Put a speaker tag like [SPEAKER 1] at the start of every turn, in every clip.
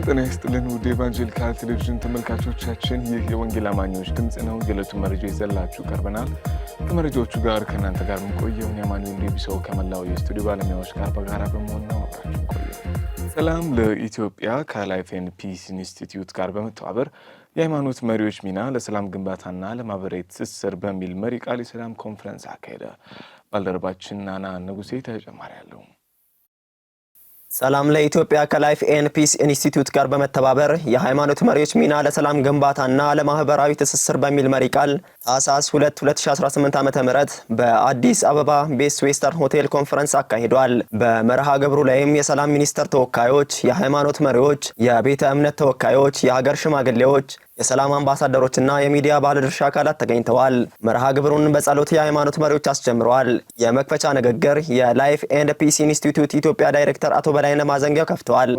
[SPEAKER 1] ጤና ይስጥልን ውድ ኢቫንጀሊካል ቴሌቪዥን ተመልካቾቻችን፣ ይህ የወንጌል አማኞች ድምጽ ነው። የዕለቱን መረጃ ይዘንላችሁ ቀርበናል። ከመረጃዎቹ ጋር ከእናንተ ጋር የምንቆየው የአማኑኤል ሌቢሶ ከመላው የስቱዲዮ ባለሙያዎች ጋር በጋራ በመሆን ነው። አብራችሁን ቆዩ። ሰላም ለኢትዮጵያ ከላይፍ ኤንድ ፒስ ኢንስቲትዩት ጋር በመተባበር የሃይማኖት መሪዎች ሚና ለሰላም ግንባታና ለማህበራዊ ትስስር በሚል መሪ ቃል የሰላም ኮንፈረንስ አካሄደ። ባልደረባችን ናና ንጉሴ ተጨማሪ አለው።
[SPEAKER 2] ሰላም ለኢትዮጵያ ከላይፍ ኤንድ ፒስ ኢንስቲትዩት ጋር በመተባበር የሃይማኖት መሪዎች ሚና ለሰላም ግንባታና ለማህበራዊ ትስስር በሚል መሪ ቃል ታህሳስ 2 2018 ዓ.ም በአዲስ አበባ ቤስት ዌስተርን ሆቴል ኮንፈረንስ አካሂዷል። በመርሃ ግብሩ ላይም የሰላም ሚኒስቴር ተወካዮች፣ የሃይማኖት መሪዎች፣ የቤተ እምነት ተወካዮች፣ የሀገር ሽማግሌዎች፣ የሰላም አምባሳደሮችና የሚዲያ ባለድርሻ አካላት ተገኝተዋል። መርሃ ግብሩን በጸሎት የሃይማኖት መሪዎች አስጀምረዋል። የመክፈቻ ንግግር የላይፍ ኤንድ ፒስ ኢንስቲትዩት ኢትዮጵያ ዳይሬክተር አቶ በላይነህ ማዘንጊያው ከፍተዋል።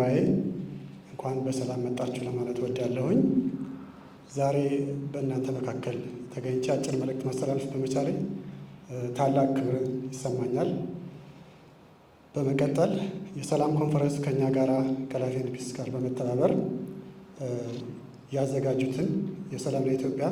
[SPEAKER 3] እንኳን በሰላም መጣችሁ ለማለት ወዳለሁኝ። ዛሬ በእናንተ መካከል ተገኝቼ አጭር መልእክት ማስተላለፍ በመቻሌ ታላቅ ክብር ይሰማኛል። በመቀጠል የሰላም ኮንፈረንስ ከኛ ጋር ከላይፍ ኤንድ ፒስ ጋር በመተባበር ያዘጋጁትን የሰላም ለኢትዮጵያ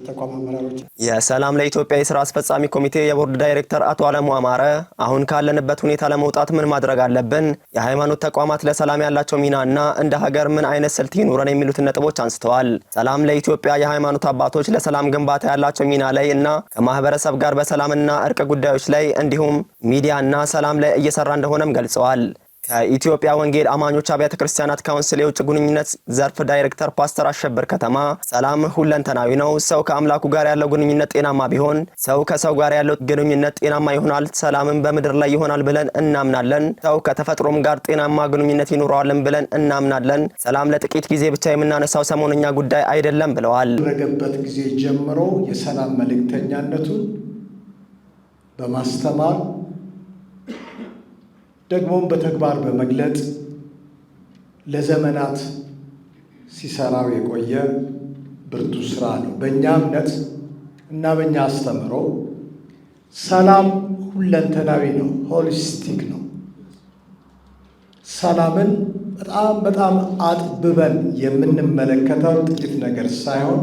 [SPEAKER 3] ተቋም አመራሮች
[SPEAKER 2] የሰላም ለኢትዮጵያ የሥራ አስፈጻሚ ኮሚቴ የቦርድ ዳይሬክተር አቶ አለሙ አማረ አሁን ካለንበት ሁኔታ ለመውጣት ምን ማድረግ አለብን፣ የሃይማኖት ተቋማት ለሰላም ያላቸው ሚናና እንደ ሀገር ምን አይነት ስልት ይኑረን የሚሉትን ነጥቦች አንስተዋል። ሰላም ለኢትዮጵያ የሃይማኖት አባቶች ለሰላም ግንባታ ያላቸው ሚና ላይ እና ከማህበረሰብ ጋር በሰላምና እርቅ ጉዳዮች ላይ እንዲሁም ሚዲያና ሰላም ላይ እየሰራ እንደሆነም ገልጸዋል። ከኢትዮጵያ ወንጌል አማኞች አብያተ ክርስቲያናት ካውንስል የውጭ ግንኙነት ዘርፍ ዳይሬክተር ፓስተር አሸብር ከተማ ሰላም ሁለንተናዊ ነው፣ ሰው ከአምላኩ ጋር ያለው ግንኙነት ጤናማ ቢሆን ሰው ከሰው ጋር ያለው ግንኙነት ጤናማ ይሆናል፣ ሰላምም በምድር ላይ ይሆናል ብለን እናምናለን። ሰው ከተፈጥሮም ጋር ጤናማ ግንኙነት ይኖረዋል ብለን እናምናለን። ሰላም ለጥቂት ጊዜ ብቻ የምናነሳው ሰሞንኛ ጉዳይ አይደለም ብለዋል።
[SPEAKER 3] ከረገበት ጊዜ ጀምሮ የሰላም መልእክተኛነቱን በማስተማር ደግሞም በተግባር በመግለጥ ለዘመናት ሲሰራው የቆየ ብርቱ ስራ ነው። በእኛ እምነት እና በእኛ አስተምሮ ሰላም ሁለንተናዊ ነው፣ ሆሊስቲክ ነው። ሰላምን በጣም አጥብበን የምንመለከተው ጥቂት ነገር ሳይሆን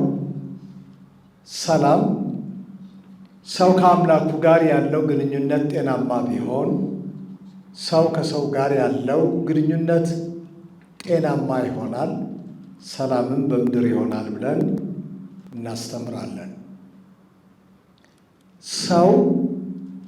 [SPEAKER 3] ሰላም ሰው ከአምላኩ ጋር ያለው ግንኙነት ጤናማ ቢሆን ሰው ከሰው ጋር ያለው ግንኙነት ጤናማ ይሆናል፣ ሰላምም በምድር ይሆናል ብለን እናስተምራለን። ሰው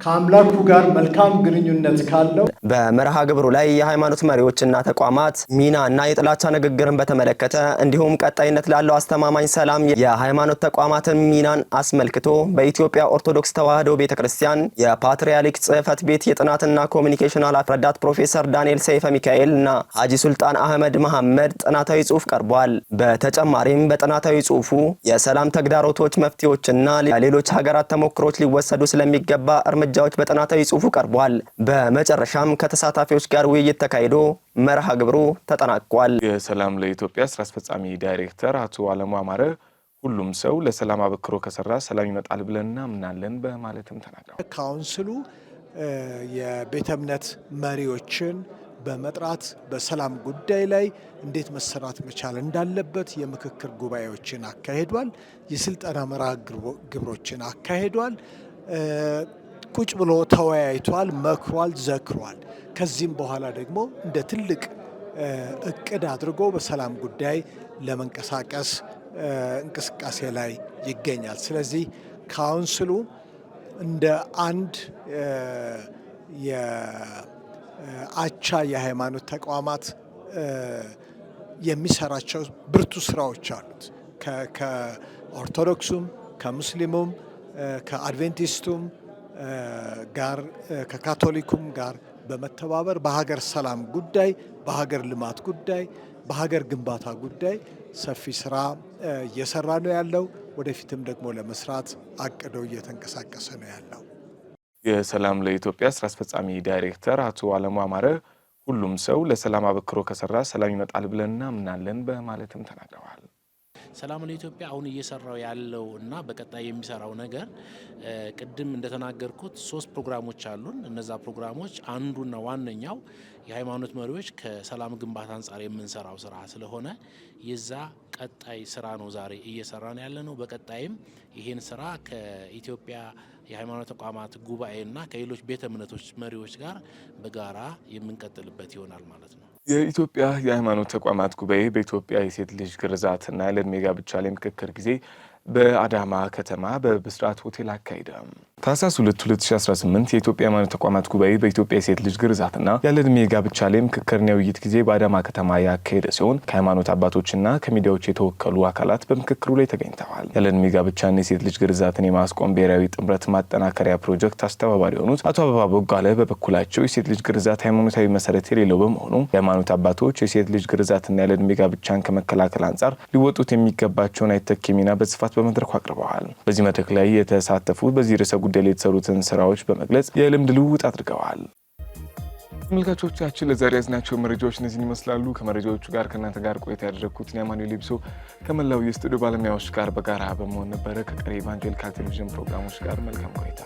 [SPEAKER 3] ከአምላኩ ጋር መልካም ግንኙነት ካለው
[SPEAKER 2] በመርሃ ግብሩ ላይ የሃይማኖት መሪዎችና ተቋማት ሚናና የጥላቻ ንግግርን በተመለከተ እንዲሁም ቀጣይነት ላለው አስተማማኝ ሰላም የሃይማኖት ተቋማትን ሚናን አስመልክቶ በኢትዮጵያ ኦርቶዶክስ ተዋሕዶ ቤተክርስቲያን የፓትርያርክ ጽሕፈት ቤት የጥናትና ኮሚኒኬሽን ኃላፊ ረዳት ፕሮፌሰር ዳንኤል ሰይፈ ሚካኤል እና ሐጂ ሱልጣን አህመድ መሐመድ ጥናታዊ ጽሑፍ ቀርቧል። በተጨማሪም በጥናታዊ ጽሑፉ የሰላም ተግዳሮቶች መፍትሄዎችና ሌሎች ሀገራት ተሞክሮች ሊወሰዱ ስለሚገባ እርምጃዎች በጥናታዊ ጽሑፉ ቀርቧል። በመጨረሻም ከተሳታፊዎች ጋር ውይይት ተካሂዶ መርሃ ግብሩ ተጠናቋል።
[SPEAKER 1] የሰላም ለኢትዮጵያ ስራ አስፈጻሚ ዳይሬክተር አቶ አለሙ አማረ ሁሉም ሰው ለሰላም አበክሮ ከሰራ ሰላም ይመጣል ብለን እናምናለን በማለትም ተናግረዋል።
[SPEAKER 4] ካውንስሉ የቤተ እምነት መሪዎችን በመጥራት በሰላም ጉዳይ ላይ እንዴት መሰራት መቻል እንዳለበት የምክክር ጉባኤዎችን አካሂዷል። የስልጠና መርሃ ግብሮችን አካሂዷል። ቁጭ ብሎ ተወያይቷል፣ መክሯል፣ ዘክሯል። ከዚህም በኋላ ደግሞ እንደ ትልቅ እቅድ አድርጎ በሰላም ጉዳይ ለመንቀሳቀስ እንቅስቃሴ ላይ ይገኛል። ስለዚህ ካውንስሉ እንደ አንድ የአቻ የሃይማኖት ተቋማት የሚሰራቸው ብርቱ ስራዎች አሉት። ከኦርቶዶክሱም፣ ከሙስሊሙም፣ ከአድቬንቲስቱም ጋር ከካቶሊኩም ጋር በመተባበር በሀገር ሰላም ጉዳይ፣ በሀገር ልማት ጉዳይ፣ በሀገር ግንባታ ጉዳይ ሰፊ ስራ እየሰራ ነው ያለው። ወደፊትም ደግሞ ለመስራት አቅዶ እየተንቀሳቀሰ ነው ያለው።
[SPEAKER 1] የሰላም ለኢትዮጵያ ስራ አስፈጻሚ ዳይሬክተር አቶ አለሙ አማረ ሁሉም ሰው ለሰላም አበክሮ ከሰራ ሰላም ይመጣል ብለን እናምናለን በማለትም ተናግረዋል።
[SPEAKER 5] ሰላም ለኢትዮጵያ አሁን እየሰራው ያለው እና በቀጣይ የሚሰራው ነገር ቅድም እንደተናገርኩት 3 ፕሮግራሞች አሉን። እነዛ ፕሮግራሞች አንዱና ዋነኛው የሃይማኖት መሪዎች ከሰላም ግንባታ አንጻር የምንሰራው ስራ ስለሆነ የዛ ቀጣይ ስራ ነው ዛሬ እየሰራን ያለ ነው። በቀጣይም ይሄን ስራ ከኢትዮጵያ የሃይማኖት ተቋማት ጉባኤና ከሌሎች ቤተ እምነቶች መሪዎች ጋር በጋራ የምንቀጥልበት ይሆናል ማለት ነው።
[SPEAKER 1] የኢትዮጵያ የሃይማኖት ተቋማት ጉባኤ በኢትዮጵያ የሴት ልጅ ግርዛትና ያለዕድሜ ጋብቻ ላይ ምክክር ጊዜ በአዳማ ከተማ በብስራት ሆቴል አካሄደ። ታህሳስ 2 2018 የኢትዮጵያ ሃይማኖት ተቋማት ጉባኤ በኢትዮጵያ የሴት ልጅ ግርዛትና ያለዕድሜ ጋብቻ ላይ ምክክርና ውይይት ጊዜ በአዳማ ከተማ ያካሄደ ሲሆን ከሃይማኖት አባቶችና ከሚዲያዎች የተወከሉ አካላት በምክክሩ ላይ ተገኝተዋል። ያለዕድሜ ጋብቻና የሴት ልጅ ግርዛትን የማስቆም ብሔራዊ ጥምረት ማጠናከሪያ ፕሮጀክት አስተባባሪ የሆኑት አቶ አበባ ቦጋለ በበኩላቸው የሴት ልጅ ግርዛት ሃይማኖታዊ መሰረት የሌለው በመሆኑ የሃይማኖት አባቶች የሴት ልጅ ግርዛትና ያለዕድሜ ጋብቻን ከመከላከል አንጻር ሊወጡት የሚገባቸውን አይተኬ ሚና በስፋት በመድረኩ አቅርበዋል። በዚህ መድረክ ላይ የተሳተፉት በዚህ ርዕሰ ጉዳይ ላይ የተሰሩትን ስራዎች በመግለጽ የልምድ ልውውጥ አድርገዋል። ተመልካቾቻችን ለዛሬ ያዝናቸው መረጃዎች እነዚህን ይመስላሉ። ከመረጃዎቹ ጋር ከእናንተ ጋር ቆይታ ያደረግኩት አማኑኤል ሊብሶ ከመላው የስቱዲዮ ባለሙያዎች ጋር በጋራ በመሆን ነበረ። ከቀሪ ኢቫንጀሊካል ቴሌቪዥን ፕሮግራሞች ጋር መልካም ቆይታ